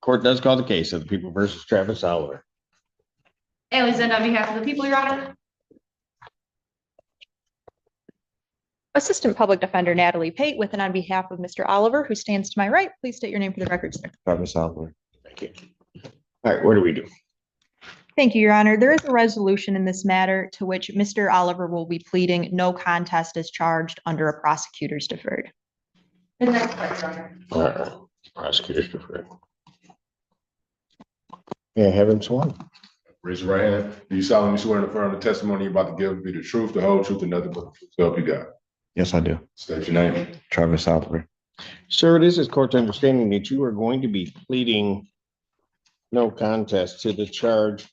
Court does call the case of the people versus Travis Oliver. Alexander, on behalf of the people, Your Honor. Assistant Public Defender Natalie Pate with and on behalf of Mr. Oliver, who stands to my right. Please state your name for the record, sir. Travis Oliver. Thank you. All right, what do we do? Thank you, Your Honor. There is a resolution in this matter to which Mr. Oliver will be pleading no contest as charged under a prosecutor's deferred. The next part, Your Honor. Prosecutors deferred. Yeah, have him sworn. Raise your right hand. Do you solemnly swear and affirm the testimony you're about to give be the truth, the whole truth, and nothing but the truth? So help you God. Yes, I do. State your name. Travis Oliver. Sir, it is this court's understanding that you are going to be pleading no contest to the charge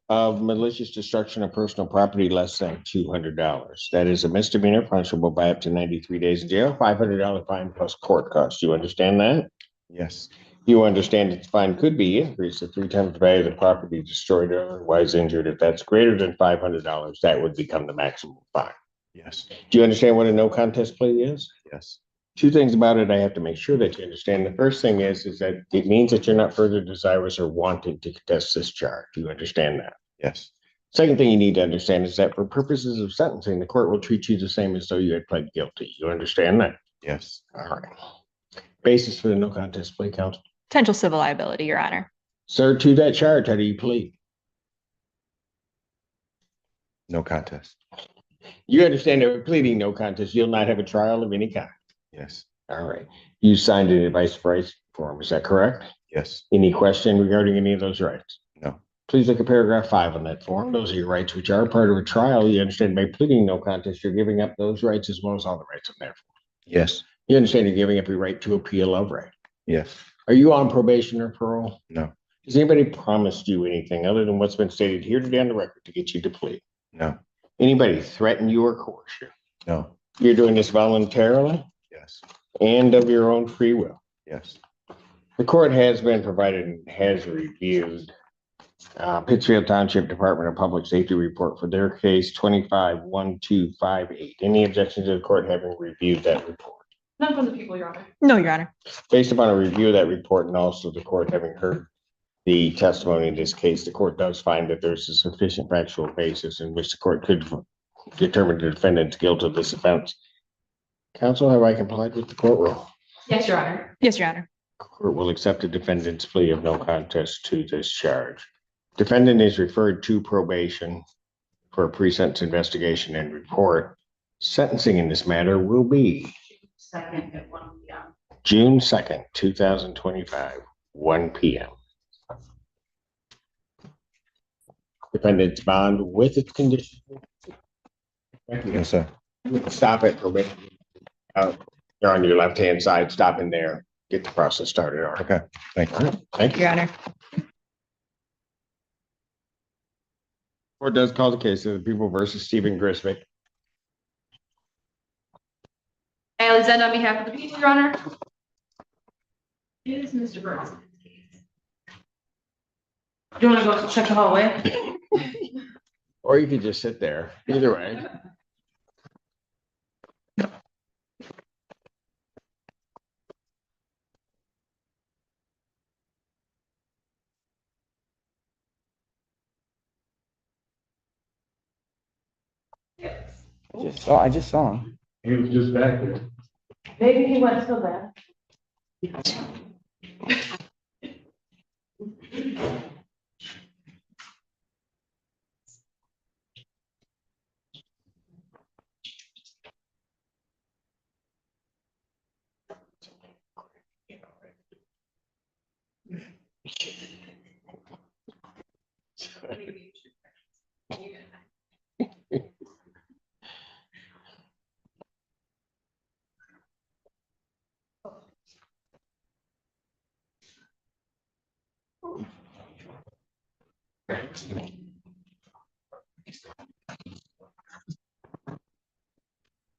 of malicious destruction of personal property less than $200. That is a misdemeanor punishable by up to 93 days in jail, $500 fine plus court costs. You understand that? Yes. You understand that the fine could be increased to 3 times the value of the property destroyed or otherwise injured. If that's greater than $500, that would become the maximum fine. Yes. Do you understand what a no contest plea is? Yes. 2 things about it I have to make sure that you understand. The first thing is that it means that you're not further desirous or wanting to contest this charge. Do you understand that? Yes. Second thing you need to understand is that for purposes of sentencing, the court will treat you the same as though you had pled guilty. You understand that? Yes. All right. Basis for the no contest plea, counsel. Potential civil liability, Your Honor. Sir, to that charge, how do you plead? No contest. You understand that with pleading no contest, you'll not have a trial of any kind. Yes. All right. You signed an advice rights form. Is that correct? Yes. Any question regarding any of those rights? No. Please look at paragraph 5 on that form. Those are your rights, which are part of a trial. You understand by pleading no contest, you're giving up those rights as well as all the rights in there. Yes. You understand you're giving up your right to appeal of right. Yes. Are you on probation or parole? No. Has anybody promised you anything other than what's been stated here today on the record to get you to plead? No. Anybody threaten you or coerce you? No. You're doing this voluntarily Yes. and of your own free will. Yes. The court has been provided and has reviewed Pittsfield Township Department of Public Safety report for their case 25-1258. Any objection to the court having reviewed that report? None from the people, Your Honor. No, Your Honor. Based upon a review of that report and also the court having heard the testimony in this case, the court does find that there's a sufficient factual basis in which the court could determine the defendant's guilt of this offense. Counsel, have I complied with the court rule? Yes, Your Honor. Yes, Your Honor. Court will accept the defendant's plea of no contest to this charge. Defendant is referred to probation for a pre-sentence investigation and report. Sentencing in this matter will be Second at 1 p.m. June 2nd, 2025, 1 p.m. Defendant's bond with its condition. Yes, sir. Stop at probation. You're on your left-hand side, stop in there, get the process started. All right. Okay. Thank you. Thank you. Your Honor. Court does call the case of the people versus Stephen Grisvick. Alexander, on behalf of the people, Your Honor. It is Mr. Burns. Do you want to go check the hallway? Or you could just sit there, either way. I just saw him. He was just back there. Maybe he went so bad.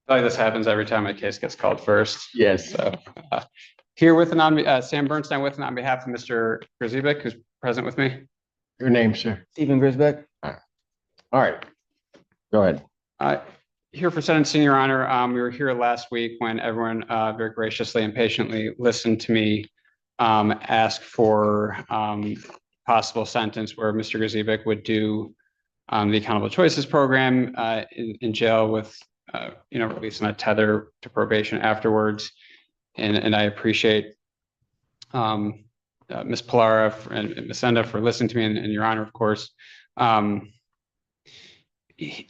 Like this happens every time a case gets called first. Yes. So here with and on Sam Bernstein with and on behalf of Mr. Grzybek, who's present with me. Your name, sir. Stephen Grisbeck. All right. Go ahead. Here for sentencing, Your Honor. We were here last week when everyone very graciously and patiently listened to me ask for possible sentence where Mr. Grzybic would do the accountable choices program in jail with, release on a tether to probation afterwards. And I appreciate Ms. Pilara and Ms. Enda for listening to me, and Your Honor, of course. Mr.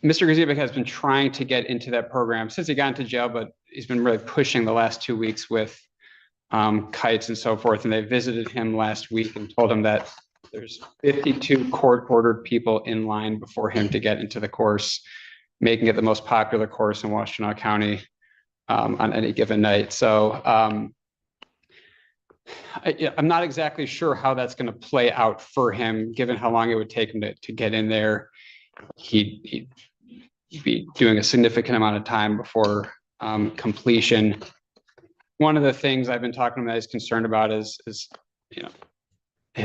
Grzybic has been trying to get into that program since he got into jail, but he's been really pushing the last 2 weeks with kites and so forth. And they visited him last week and told him that there's 52 court-ordered people in line before him to get into the course, making it the most popular course in Washtenaw County on any given night. So I'm not exactly sure how that's going to play out for him, given how long it would take him to get in there. He'd be doing a significant amount of time before completion. One of the things I've been talking to him that he's concerned about is his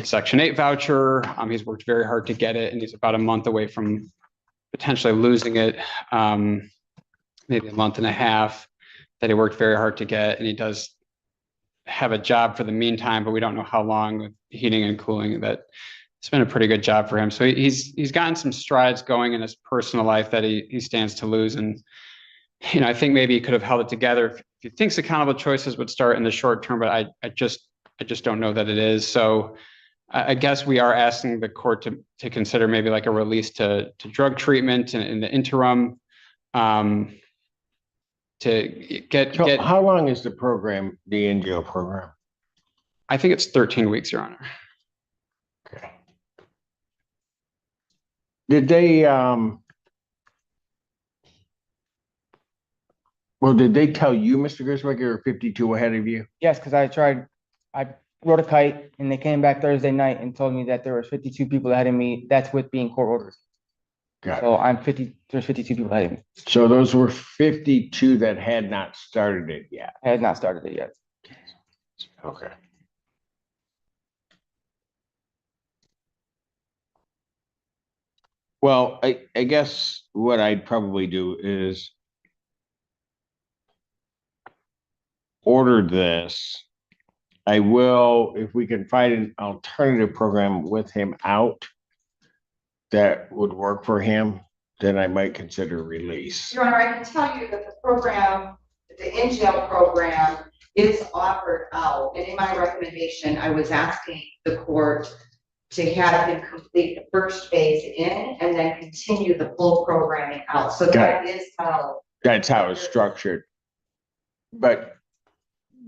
Section 8 voucher. He's worked very hard to get it, and he's about a month away from potentially losing it. Maybe a month and a half that he worked very hard to get, and he does have a job for the meantime, but we don't know how long with heating and cooling. That it's been a pretty good job for him. So he's gotten some strides going in his personal life that he stands to lose. And I think maybe he could have held it together if he thinks accountable choices would start in the short term, but I just don't know that it is. So I guess we are asking the court to consider maybe like a release to drug treatment in the interim. To get. How long is the program, the in-jail program? I think it's 13 weeks, Your Honor. Okay. Did they, did they tell you, Mr. Griswick, you were 52 ahead of you? Yes, because I wrote a kite and they came back Thursday night and told me that there was 52 people ahead of me. That's with being court ordered. Got it. So there's 52 people ahead of me. So those were 52 that had not started it yet. I had not started it yet. Okay. Well, I guess what I'd probably do is order this. I will, if we can find an alternative program with him out that would work for him, then I might consider release. Your Honor, I can tell you that the program, the in-jail program is offered out. And in my recommendation, I was asking the court to have him complete the first phase in and then continue the full programming out. So that is how. That's how it's structured. But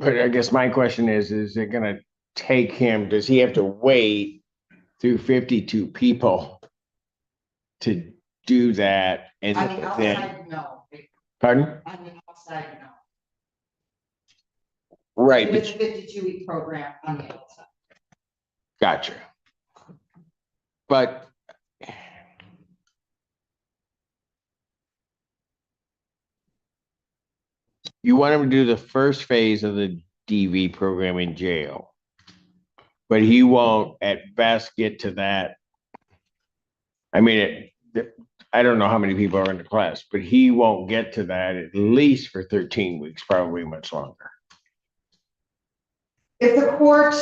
I guess my question is it gonna take him, does he have to wait through 52 people to do that? And On the then, outside, no. pardon? On the outside, no. Right, It's a but 52-week program on the outside. gotcha. But you want him to do the first phase of the DV program in jail, but he won't at best get to that. I mean, I don't know how many people are in the class, but he won't get to that at least for 13 weeks, probably much longer. If the court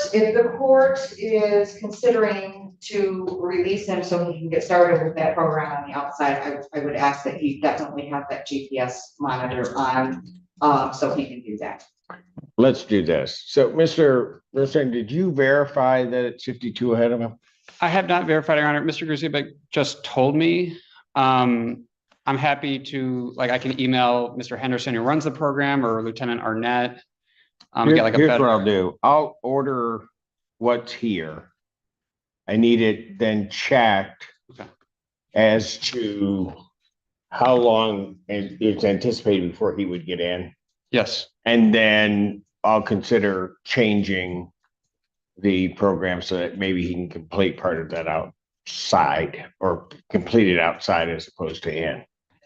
is considering to release him so he can get started with that program on the outside, I would ask that he definitely have that GPS monitor on, so he can do that. Let's do this. So, Mr. Wilson, did you verify that it's 52 ahead of him? I have not verified, Your Honor. Mr. Grzybic just told me. I'm happy to, I can email Mr. Henderson who runs the program or Lieutenant Arnett. Get like a Here's better. what I'll do. I'll order what's here. I need it then checked Okay. as to how long it's anticipated before he would get in. Yes. And then I'll consider changing the program so that maybe he can complete part of that outside or complete it outside as opposed to in.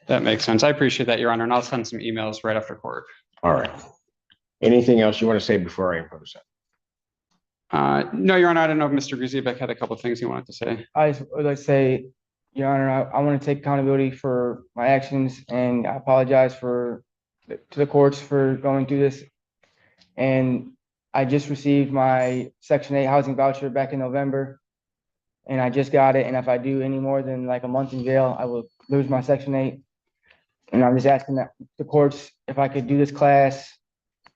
That makes sense. I appreciate that, Your Honor, and I'll send some emails right after court. All right. Anything else you want to say before I impose that? No, Your Honor, I don't know if Mr. Grzybic had a couple of things he wanted to say. I would like to say, Your Honor, I want to take accountability for my actions and I apologize to the courts for going through this. And I just received my Section 8 housing voucher back in November. And I just got it, and if I do any more than like a month in jail, I will lose my Section 8. And I'm just asking that the courts, if I could do this class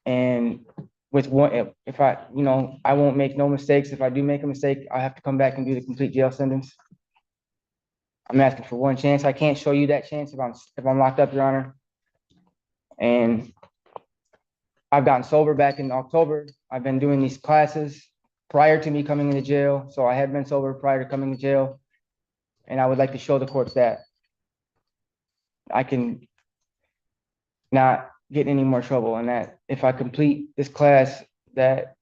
and with one, if I, I won't make no mistakes. If I do make a mistake, I have to come back and do the complete jail sentence. I'm asking for one chance. I can't show you that chance if I'm locked up, Your Honor. And I've gotten sober back in October. I've been doing these classes prior to me coming into jail. So I had been sober prior to coming to jail. And I would like to show the courts that I can not get in any more trouble, and that if I complete this class, that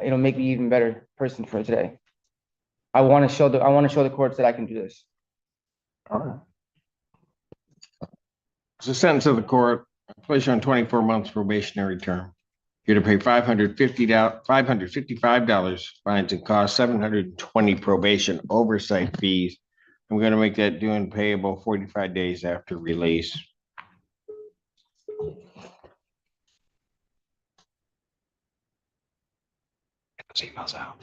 it'll make me even better person for today. I want to show the courts that I can do this. All right. It's a sentence of the court, place you on 24 months probationary term. You're to pay $555 fines and costs, 720 probation oversight fees. I'm going to make that due and payable 45 days after release. Those emails out.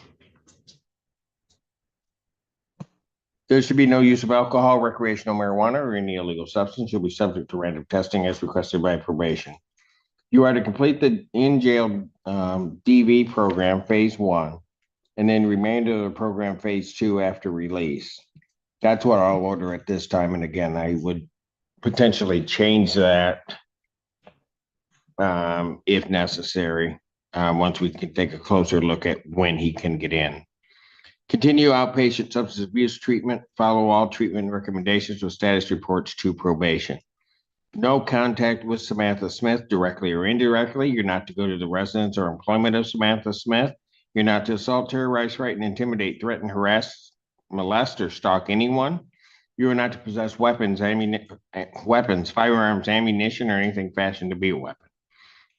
There should be no use of alcohol, recreational marijuana, or any illegal substance. You'll be subject to random testing as requested by probation. You are to complete the in-jail DV program, phase 1, and then remainder of the program, phase 2, after release. That's what I'll order at this time. And again, I would potentially change that if necessary, once we can take a closer look at when he can get in. Continue outpatient substance abuse treatment. Follow all treatment recommendations with status reports to probation. No contact with Samantha Smith, directly or indirectly. You're not to go to the residence or employment of Samantha Smith. You're not to assault, terrorize, frighten, intimidate, threaten, harass, molest, or stalk anyone. You are not to possess weapons, firearms, ammunition, or anything fashioned to be a weapon.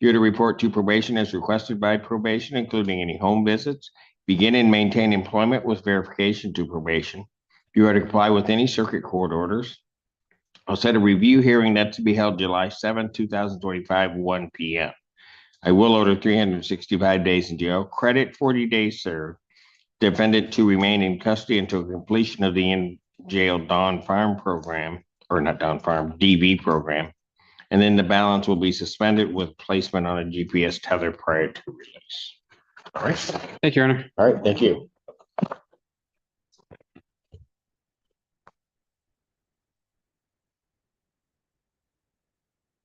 You're to report to probation as requested by probation, including any home visits. Begin and maintain employment with verification to probation. You are to comply with any circuit court orders. I'll set a review hearing that's to be held July 7th, 2025, 1 p.m. I will order 365 days in jail. Credit 40 days served. Defendant to remain in custody until completion of the in-jail Dawn Farm program, or not Dawn Farm, DV program. And then the balance will be suspended with placement on a GPS tether prior to release. All right. Thank you, Your Honor. All right. Thank you.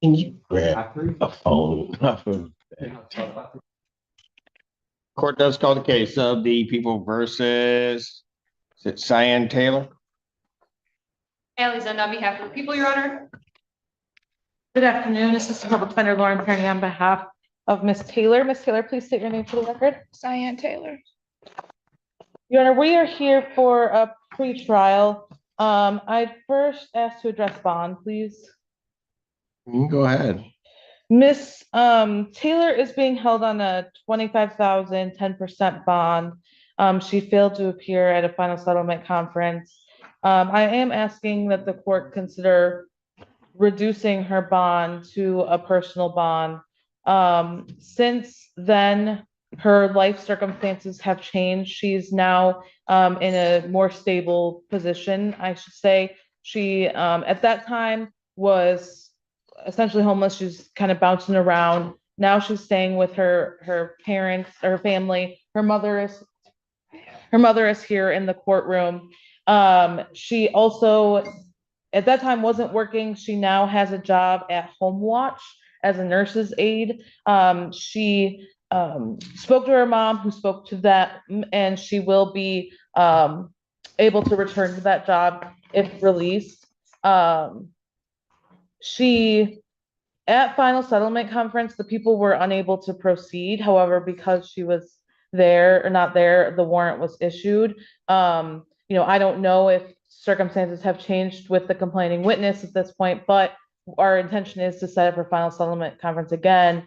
Can you grab a phone? Court does call the case of the people versus, is it Cyan Taylor? Alexander, on behalf of the people, Your Honor. Good afternoon, Assistant Public Defender Lauren Kearney on behalf of Ms. Taylor. Ms. Taylor, please state your name for the record. Cyan Taylor. Your Honor, we are here for a pre-trial. I'd first ask to address bond, please. You can go ahead. Ms. Taylor is being held on a $25,000, 10% bond. She failed to appear at a final settlement conference. I am asking that the court consider reducing her bond to a personal bond. Since then, her life circumstances have changed. She's now in a more stable position, I should say. She, at that time, was essentially homeless. She's kind of bouncing around. Now she's staying with her parents, her family. Her mother is here in the courtroom. She also, at that time, wasn't working. She now has a job at Home Watch as a nurse's aide. She spoke to her mom, who spoke to that, and she will be able to return to that job if released. At final settlement conference, the people were unable to proceed. However, because she was there or not there, the warrant was issued. I don't know if circumstances have changed with the complaining witness at this point, but our intention is to set up her final settlement conference again,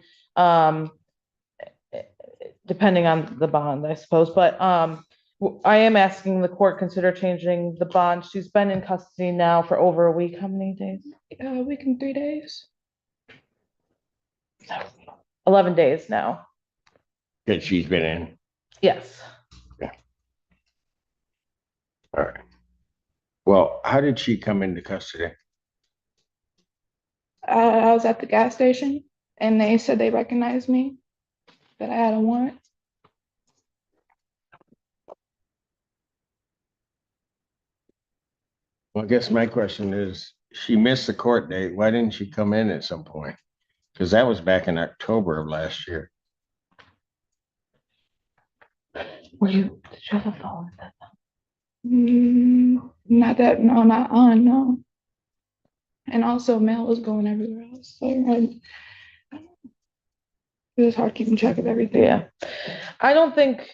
depending on the bond, I suppose. But I am asking the court consider changing the bond. She's been in custody now for over a week. How many days? A week and 3 days. 11 days now. that she's been in? Yes. All right. Well, how did she come into custody? I was at the gas station and they said they recognized me, that I had a warrant. Well, I guess my question is, she missed the court date. Why didn't she come in at some point? Because that was back in October of last year. Did you have a phone? Not that, no, not on, no. And also mail was going everywhere else. So it was hard keeping track of everything. Yeah. I don't think,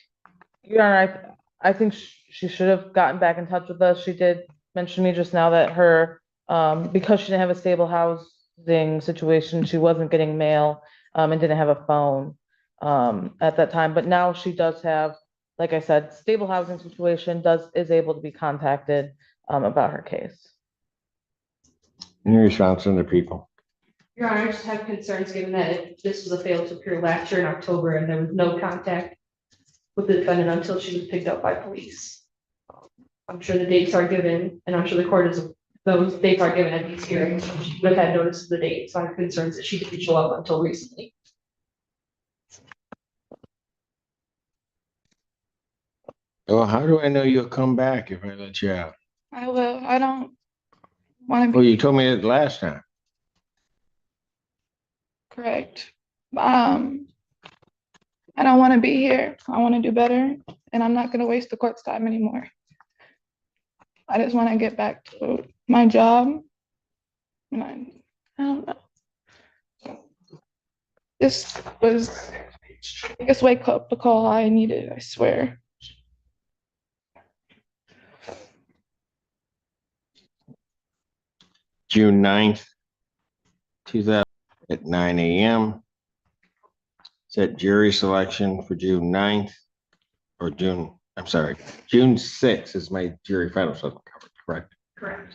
Your Honor, I think she should have gotten back in touch with us. She did mention to me just now that her, because she didn't have a stable housing situation, she wasn't getting mail, and didn't have a phone, at that time. But now she does have, like I said, stable housing situation, is able to be contacted, about her case. Any response from the people? Your Honor, I just have concerns given that this was a failed to appear last year in October and there was no contact with the defendant until she was picked up by police. I'm sure the dates are given, and I'm sure the court is, those dates are given at these hearings. She would have had notice of the dates. So I have concerns that she didn't show up until recently. Well, how do I know you'll come back if I let you out? I will. I don't want to Well, be you told me it last time. correct. I don't want to be here. I want to do better, and I'm not going to waste the court's time anymore. I just want to get back to my job. And I don't know. This was the biggest wake up call I needed, I swear. June 9th, 2000 at 9 a.m. Set jury selection for June 9th or June 6th is my jury final settlement coverage, correct? Correct.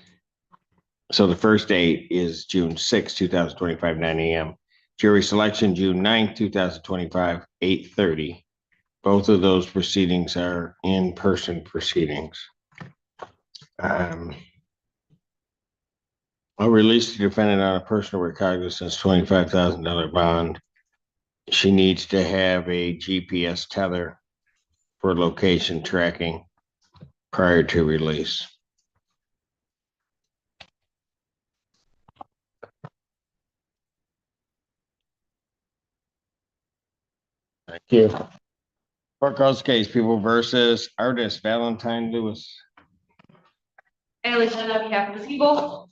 So the first date is June 6th, 2025, 9 a.m. Jury selection, June 9th, 2025, 8:30. Both of those proceedings are in-person proceedings. I'll release the defendant on a personal recognizance $25,000 bond. She needs to have a GPS tether for location tracking prior to release. Thank you. Court calls case, People versus Artist Valentine Lewis. Alexander, on behalf of the people.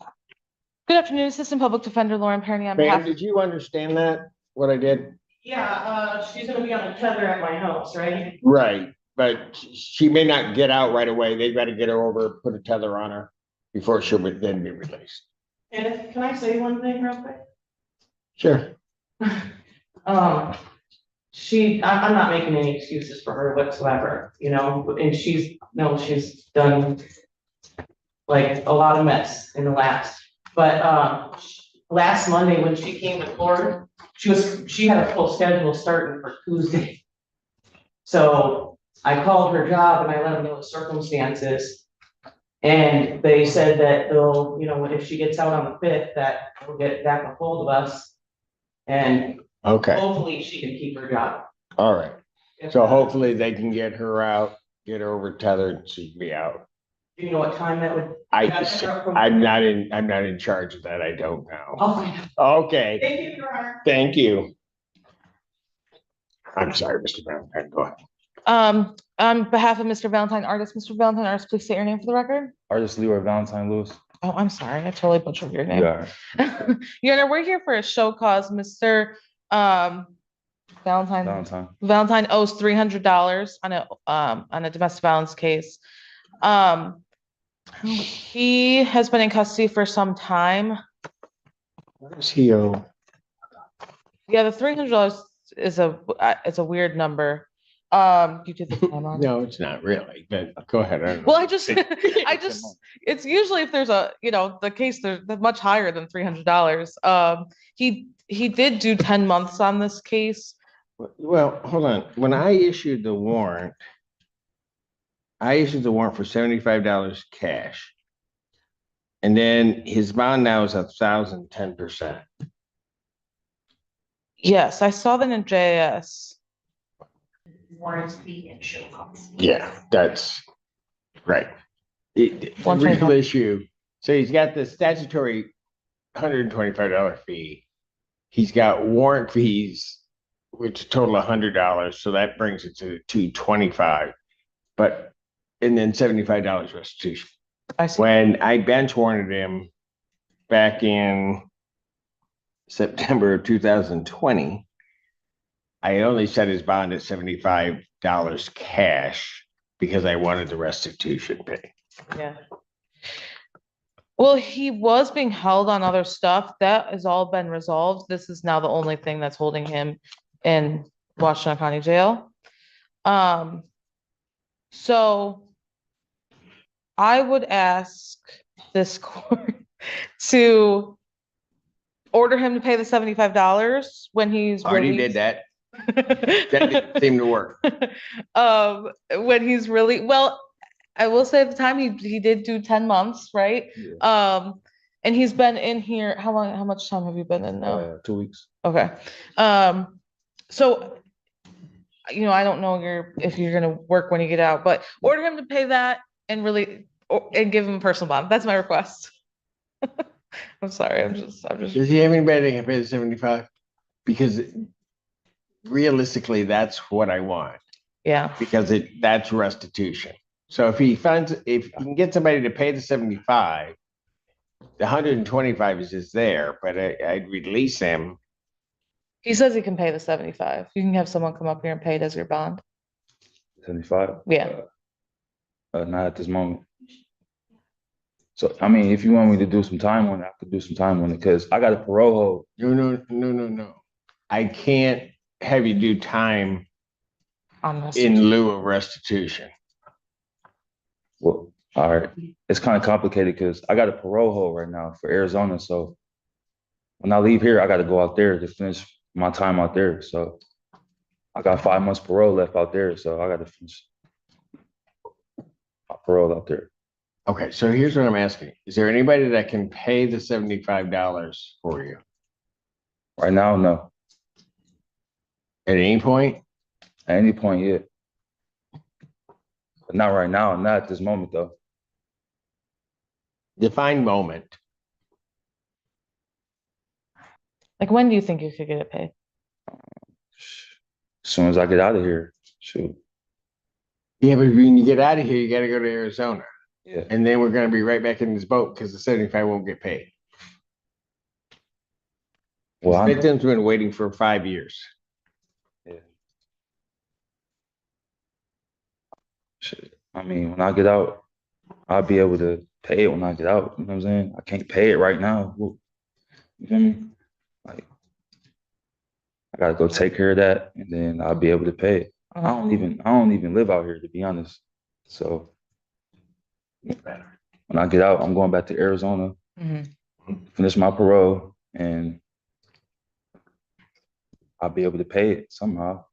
Good afternoon, Assistant Public Defender Lauren Perny on Ma'am, behalf. did you understand that, what I did? Yeah, she's gonna be on a tether at my house, right? Right, but she may not get out right away. They've got to get her over, put a tether on her before she would then be released. And can I say one thing real quick? Sure. I'm not making any excuses for her whatsoever, you know, and she's done like a lot of mess in the last, but, last Monday when she came to court, she had a full schedule starting for Tuesday. So I called her job and I let them know the circumstances. And they said that they'll, you know, if she gets out on the 5th, that we'll get back a hold of us. And Okay, hopefully she can keep her job. all right. So hopefully they can get her out, get her over tethered, and she'd be out. Do you know what time that would? I'm not in charge of that. I don't know. I'll find out. Okay, Thank you, Your Honor. thank you. I'm sorry, Mr. Valentine, go ahead. On behalf of Mr. Valentine Artist, Mr. Valentine Artist, please state your name for the record. Artist Leroy Valentine Lewis. Oh, I'm sorry, I totally butchered your name. Yeah. Your Honor, we're here for a show cause. Mr. Valentine owes $300 on a domestic violence case. He has been in custody for some time. What does he owe? Yeah, the $300 is a weird number. You did the time on it. No, it's not really, but go ahead. I don't know. Well, it's usually if there's the case, they're much higher than $300. He did do 10 months on this case. Well, hold on. When I issued the warrant, I issued the warrant for $75 cash. And then his bond now is 1,010%. Yes, I saw that in JS. Warrants fee and show costs. Yeah, that's right. The 125. real issue, so he's got the statutory $125 fee. He's got warrant fees, which total $100, so that brings it to $225. But, and then $75 restitution. I see. When I bench warranted him back in September of 2020, I only set his bond at $75 cash because I wanted the restitution paid. Yeah. Well, he was being held on other stuff. That has all been resolved. This is now the only thing that's holding him in Washington County Jail. So I would ask this court to order him to pay the $75 when he's Already released. did that. That didn't seem to work. When he's really, well, I will say at the time he did do 10 months, right? And he's been in here, how much time have you been in now? 2 weeks. Okay. So, I don't know if you're gonna work when you get out, but order him to pay that and and give him a personal bond. That's my request. I'm sorry, I'm just. Does he have anybody that can pay the 75? Because realistically, that's what I want, Yeah, because that's restitution. So if he can get somebody to pay the 75, the 125 is just there, but I'd release him. he says he can pay the 75. You can have someone come up here and pay it as your bond. 75? Yeah. Not at this moment. So, I mean, if you want me to do some time on it, I could do some time on it, because I got a parole hold. No. I can't have you do time On this. in lieu of restitution. Well, all right. It's kind of complicated because I got a parole hold right now for Arizona. So when I leave here, I got to go out there to finish my time out there. So I got 5 months parole left out there. So I got to finish my parole out there. Okay, so here's what I'm asking. Is there anybody that can pay the $75 for you Right now, no. at any point? At any point, yeah. But not right now, not at this moment, though. Define moment. Like, when do you think you could get it paid? As soon as I get out of here, shoot. Yeah, but when you get out of here, you gotta go to Arizona. Yeah. And then we're gonna be right back in this boat because the 75 won't get paid. Well, The victim's been waiting for 5 years. yeah. Shit. I mean, when I get out, I'll be able to pay it when I get out. You know what I'm saying? I can't pay it right now. You feel me? Like, I gotta go take care of that, and then I'll be able to pay it. I don't even live out here, to be honest. So when I get out, I'm going back to Arizona, finish my parole, and I'll be able to pay it somehow.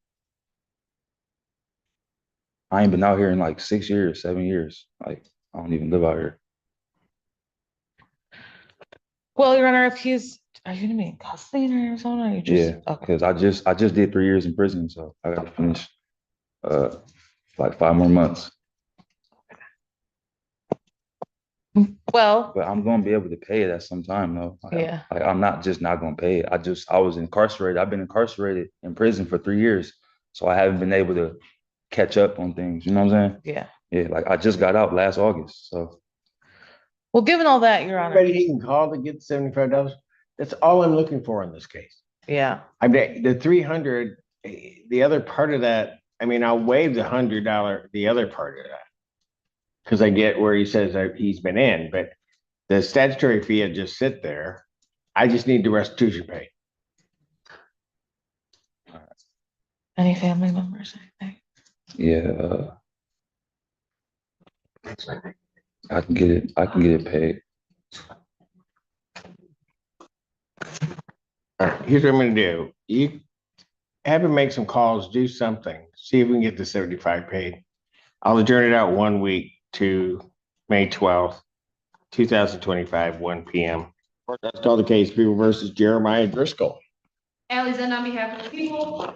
I ain't been out here in like 6 years, 7 years. Like, I don't even live out here. Well, Your Honor, are you gonna be in custody in Arizona? Or you just, Yeah, okay. because I just did 3 years in prison, so I gotta finish like 5 more months. Well, But I'm gonna be able to pay it at some time, though. Yeah. Like, I'm not just not gonna pay it. I was incarcerated. I've been incarcerated in prison for 3 years, so I haven't been able to catch up on things. You know what I'm saying? yeah. Yeah, like I just got out last August, so Well, given all that, Your Honor, Anybody he can call to get $75? That's all I'm looking for in this case. yeah, I mean, the 300, the other part of that, I mean, I'll waive the $100, the other part of that. Because I get where he says that he's been in, but the statutory fee will just sit there. I just need the restitution paid. any family members, anything? yeah, I can get it paid. All right, here's what I'm gonna do. have him make some calls, do something, see if we can get the 75 paid. I'll adjourn it out 1 week to May 12th, 2025, 1 p.m. Court does call the case, People versus Jeremiah Driscoll. Ally Zend on behalf of the people.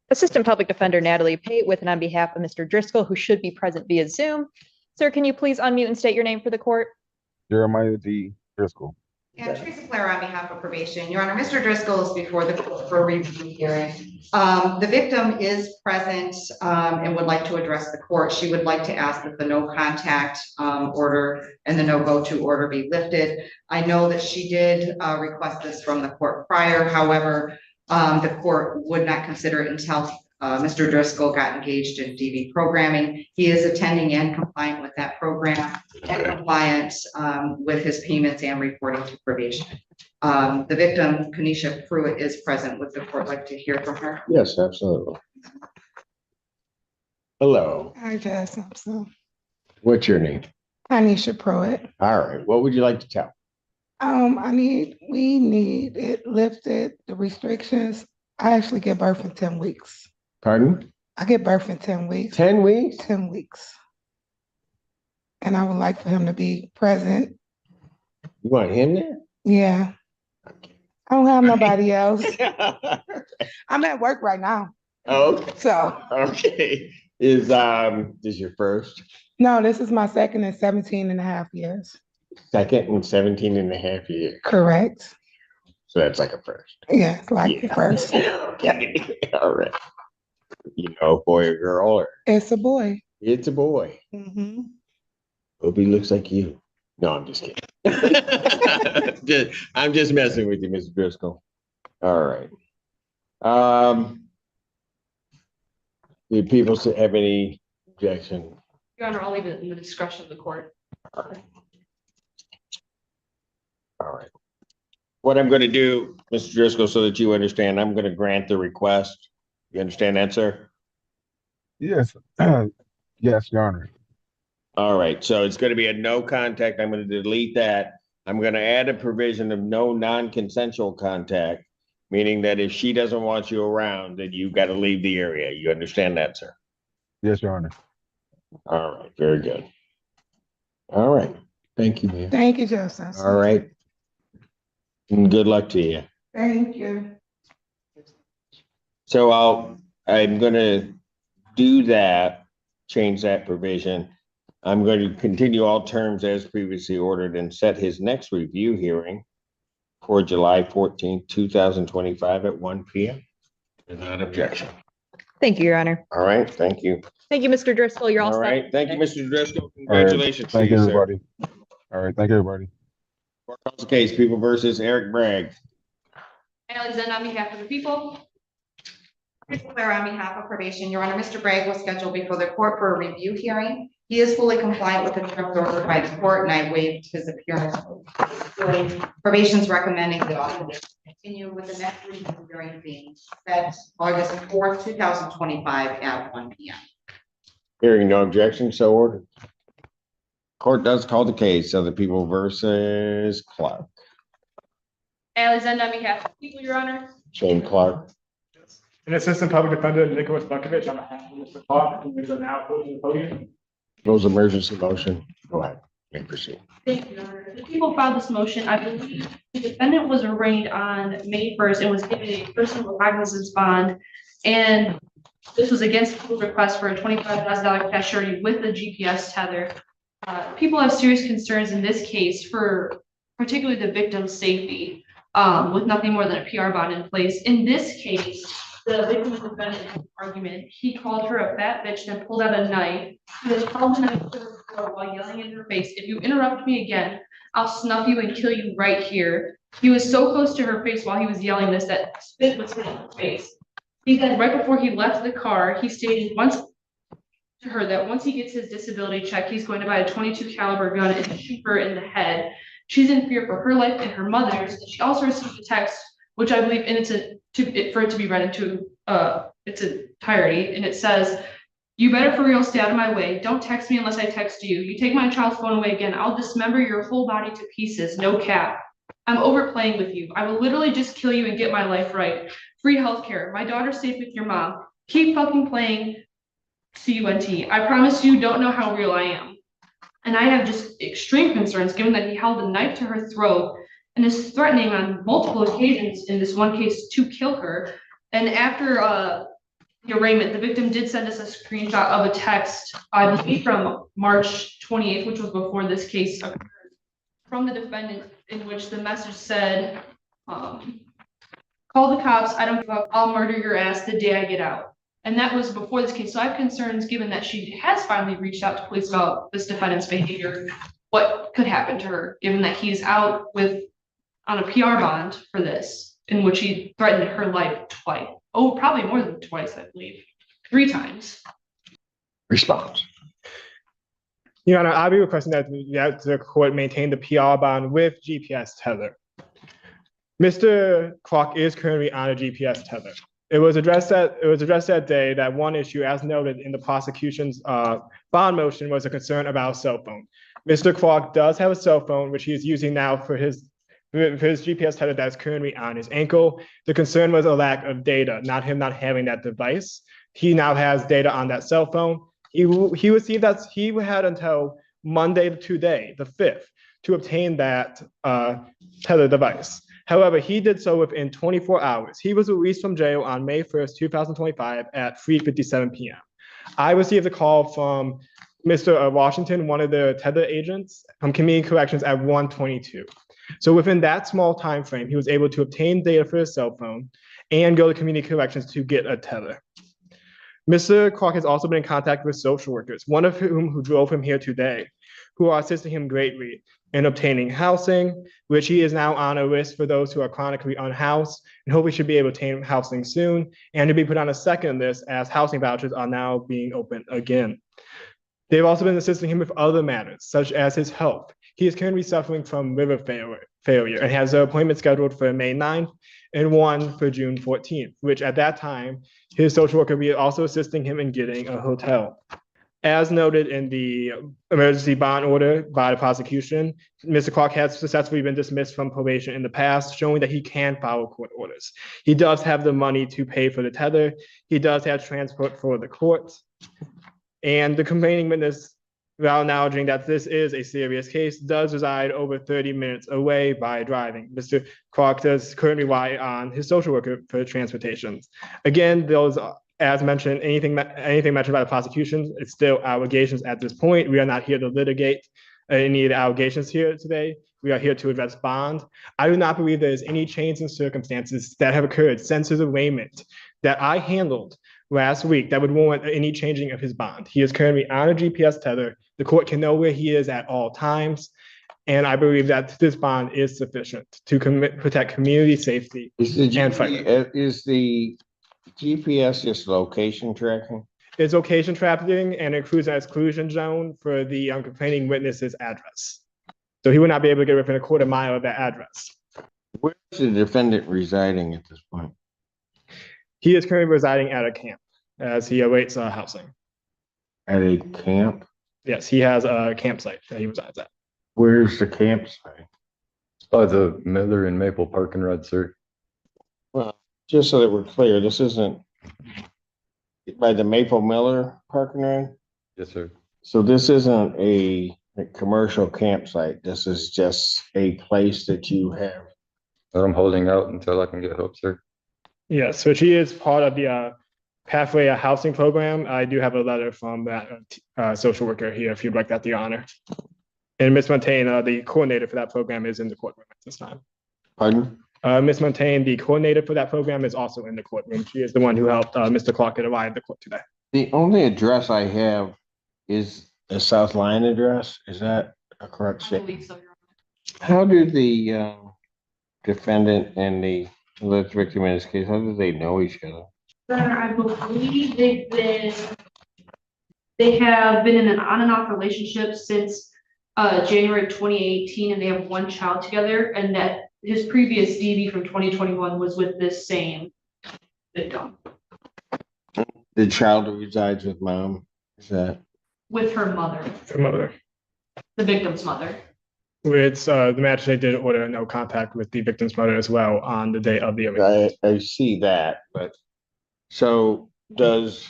Assistant Public Defender Natalie Pate with and on behalf of Mr. Driscoll, who should be present via Zoom. Sir, can you please unmute and state your name for the court? Jeremiah D. Driscoll. And Teresa Claire on behalf of probation. Your Honor, Mr. Driscoll is before the court for a review hearing. The victim is present and would like to address the court. She would like to ask that the no contact order and the no go to order be lifted. I know that she did request this from the court prior. However, the court would not consider it until Mr. Driscoll got engaged in DV programming. He is attending and compliant with that program and compliant with his payments and reporting to probation. The victim, Kanisha Pruitt, is present. Would the court like to hear from her? Yes, absolutely. Hello, Hi, Judge Simpson. what's your name? Anisha Pruitt. All right, what would you like to tell? We need it lifted, the restrictions. I actually get birth in 10 weeks. Pardon? I get birth in 10 weeks. 10 weeks? 10 weeks. And I would like for him to be present. You want him there? Yeah. I don't have nobody else. I'm at work right now. Okay. So, Okay. Is this your first? no, this is my second in 17 and a half years. Second and 17 and a half years. Correct. So that's like a first. Yeah, it's like the first. Okay. All right. You know, boy or girl, or It's a boy. it's a boy. Mm-hmm. Hope he looks like you. No, I'm just kidding. I'm just messing with you, Mr. Driscoll. All right. Do people have any objection? Your Honor, I'll leave it in the discretion of the court. All right. What I'm going to do, Mr. Driscoll, so that you understand, I'm going to grant the request. You understand that, sir? Yes, yes, Your Honor. All right, so it's going to be a no contact. I'm going to delete that. I'm going to add a provision of no non-consensual contact, meaning that if she doesn't want you around, then you've got to leave the area. You understand that, sir? Yes, Your Honor. All right, very good. All right, thank you, ma'am. Thank you, Joseph. All right. And good luck to you. Thank you. So I'm gonna do that, change that provision. I'm going to continue all terms as previously ordered and set his next review hearing for July 14th, 2025 at 1 p.m. Without objection. Thank you, Your Honor. All right, thank you. Thank you, Mr. Driscoll. You're all All set. right, thank you, Mr. Driscoll. All right, Congratulations to thank you, you, sir. everybody. All right, thank you, everybody. Court calls the case, People versus Eric Bragg. Ally Zend on behalf of the people. Teresa Claire on behalf of probation. Your Honor, Mr. Bragg was scheduled before the court for a review hearing. He is fully compliant with the terms ordered by the court, and I waived his appearance. Probation's recommending the officer continue with the next review hearing being set August 4th, 2025 at 1 p.m. Hearing no objection, so ordered. Court does call the case of the People versus Clark. Ally Zend on behalf of the people, Your Honor. Shane Clark. And Assistant Public Defender Nicholas Bukovich on behalf of Mr. Clark, who is now approaching the podium. Those emergency motion. Go ahead. You may proceed. Thank you, Your Honor. The people filed this motion. I believe the defendant was arraigned on May 1st and was given a personal cognizance bond. And this was against people's request for a $25,000 cash surety with a GPS tether. People have serious concerns in this case for particularly the victim's safety, with nothing more than a PR bond in place. In this case, the victim's defendant had an argument. He called her a fat bitch and pulled out a knife. He was held the knife to her throat while yelling in her face, "If you interrupt me again, I'll snuff you and kill you right here." He was so close to her face while he was yelling this that spit was hitting her face. He said right before he left the car, he stated once to her that once he gets his disability check, he's going to buy a .22 caliber gun and shoot her in the head. She's in fear for her life and her mother's. And she also received a text, which I believe, and for it to be read into its entirety, and it says, "You better for real stay out of my way. Don't text me unless I text you. You take my child's phone away again, I'll dismember your whole body to pieces. No cap. I'm overplaying with you. I will literally just kill you and get my life right. free healthcare. My daughter's safe with your mom. Keep fucking playing CUNT. I promise you don't know how real I am. And I have just extreme concerns given that he held a knife to her throat and is threatening on multiple occasions in this one case to kill her. And after the arraignment, the victim did send us a screenshot of a text, I believe from March 28th, which was before this case occurred, from the defendant, in which the message said, call the cops, I don't give up, I'll murder your ass the day I get out. And that was before this case. So I have concerns, given that she has finally reached out to police about this defendant's behavior, what could happen to her, given that he's out on a PR bond for this, in which he threatened her life twice. Oh, probably more than twice, I believe. 3 times. Response. Your Honor, I'll be requesting that the court maintain the PR bond with GPS tether. Mr. Clark is currently on a GPS tether. It was addressed that day that one issue, as noted in the prosecution's bond motion, was a concern about a cell phone. Mr. Clark does have a cell phone, which he is using now for his GPS tether that is currently on his ankle. The concern was a lack of data, not him not having that device. He now has data on that cell phone. He received that. He had until Monday today, the 5th, to obtain that tether device. However, he did so within 24 hours. He was released from jail on May 1st, 2025 at 3:57 p.m. I received a call from Mr. Washington, one of the tether agents from Community Corrections at 1:22. So within that small time frame, he was able to obtain data for his cell phone and go to Community Corrections to get a tether. Mr. Clark has also been in contact with social workers, one of whom drove him here today, who are assisting him greatly in obtaining housing, which he is now on a list for those who are chronically unhoused, and hopefully should be able to obtain housing soon, and to be put on a second list as housing vouchers are now being opened again. They've also been assisting him with other matters, such as his health. He is currently suffering from liver failure and has an appointment scheduled for May 9th and one for June 14th, which at that time, his social worker will be also assisting him in getting a hotel. As noted in the emergency bond order by the prosecution, Mr. Clark has successfully been dismissed from probation in the past, showing that he can follow court orders. He does have the money to pay for the tether. He does have transport for the court. And the complaining witness, while acknowledging that this is a serious case, does reside over 30 minutes away by driving. Mr. Clark does currently rely on his social worker for transportation. Again, those, as mentioned, anything mentioned by the prosecution, it's still allegations at this point. We are not here to litigate any of the allegations here today. We are here to address bond. I do not believe there is any change in circumstances that have occurred since his arraignment that I handled last week that would warrant any changing of his bond. He is currently on a GPS tether. The court can know where he is at all times. And I believe that this bond is sufficient to protect community safety. Is the GPS just location tracking? It's location tracking and includes an exclusion zone for the complaining witness's address. So he would not be able to get within a quarter mile of that address. Where is the defendant residing at this point? He is currently residing at a camp as he awaits housing. At a camp? Yes, he has a campsite that he resides at. Where's the campsite? By the Miller and Maple Park and Red, sir. Well, just so that we're clear, this isn't by the Maple Miller Park and Run? Yes, sir. So this isn't a commercial campsite. This is just a place that you have. I'm holding out until I can get help, sir. Yes, so he is part of the Pathway Housing Program. I do have a letter from that social worker here, if you'd like that, Your Honor. And Ms. Montaigne, the coordinator for that program, is in the courtroom at this time. Pardon? Ms. Montaigne, the coordinator for that program, is also in the courtroom. She is the one who helped Mr. Clark arrive at the court today. The only address I have is a South Line address. Is that a correct I statement? believe so, Your Honor. How do the defendant and the alleged victim in this case, how do they know each other? Your Honor, I believe they have been in an on and off relationship since January of 2018, and they have one child together, and that his previous DV from 2021 was with this same victim. The child who resides with mom, is that? With her mother, Her mother. the victim's mother. It's, the magistrate did order no contact with the victim's mother as well on the day of the arraignment. I see that, but so does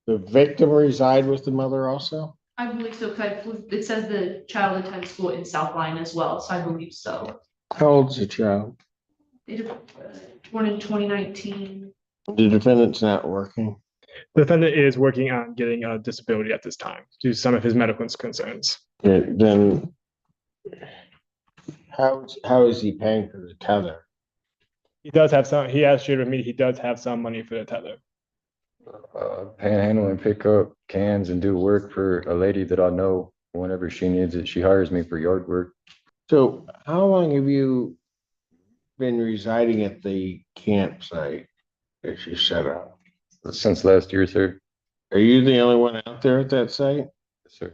the victim reside with the mother also? I believe so, because it says the child attends school in South Line as well, so I believe so. How old's the child? Born in 2019. The defendant's not working. The defendant is working on getting a disability at this time due to some of his medical concerns. Then how is he paying for the tether? He does have some, he has shared with me, he does have some money for the tether. Panhandle and pick up cans and do work for a lady that I know whenever she needs it. She hires me for yard work. So how long have you been residing at the campsite that you set up? Since last year, sir. Are you the only one out there at that site? Yes, sir.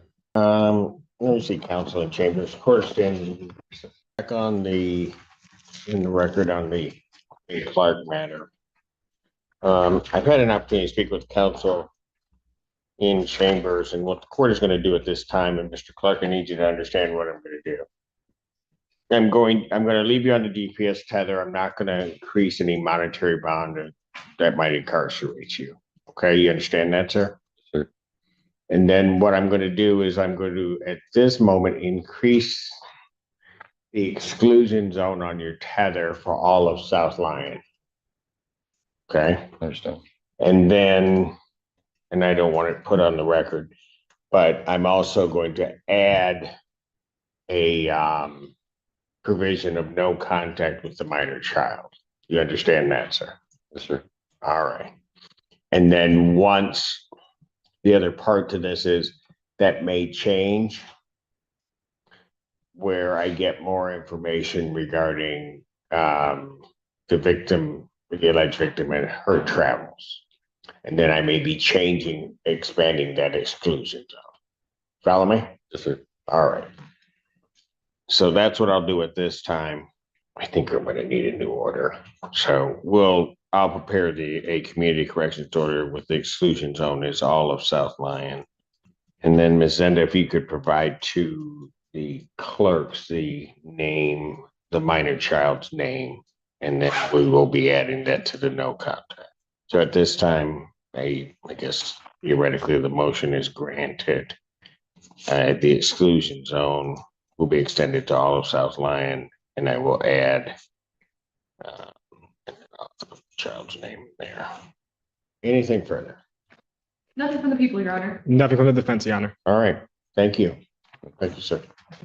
Let me see, counsel in chambers, court standing back on in the record on the Clark matter. I've had an opportunity to speak with counsel in chambers, and what the court is going to do at this time, and Mr. Clark, I need you to understand what I'm going to do. I'm going to leave you on the GPS tether. I'm not going to increase any monetary bond that might incarcerate you. Okay, you understand that, sir? Sure. And then what I'm going to do is I'm going to, at this moment, increase the exclusion zone on your tether for all of South Lyon. Okay? I understand. And then, and I don't want it put on the record, but I'm also going to add a provision of no contact with the minor child. You understand that, sir? Yes, sir. All right. And then once the other part to this is that may change where I get more information regarding the victim, the alleged victim and her travels. And then I may be expanding that exclusion zone. Follow me? Yes, sir. All right. So that's what I'll do at this time. I think I'm going to need a new order. So I'll prepare a community corrections order with the exclusion zone is all of South Lyon. And then Ms. Zenda, if you could provide to the clerks the name, the minor child's name, and then we will be adding that to the no contact. So at this time, I guess theoretically the motion is granted. The exclusion zone will be extended to all of South Lyon, and I will add the child's name there. Anything further? Nothing from the people, Your Honor. Nothing from the defense, Your Honor. All right. Thank you. Thank you, sir.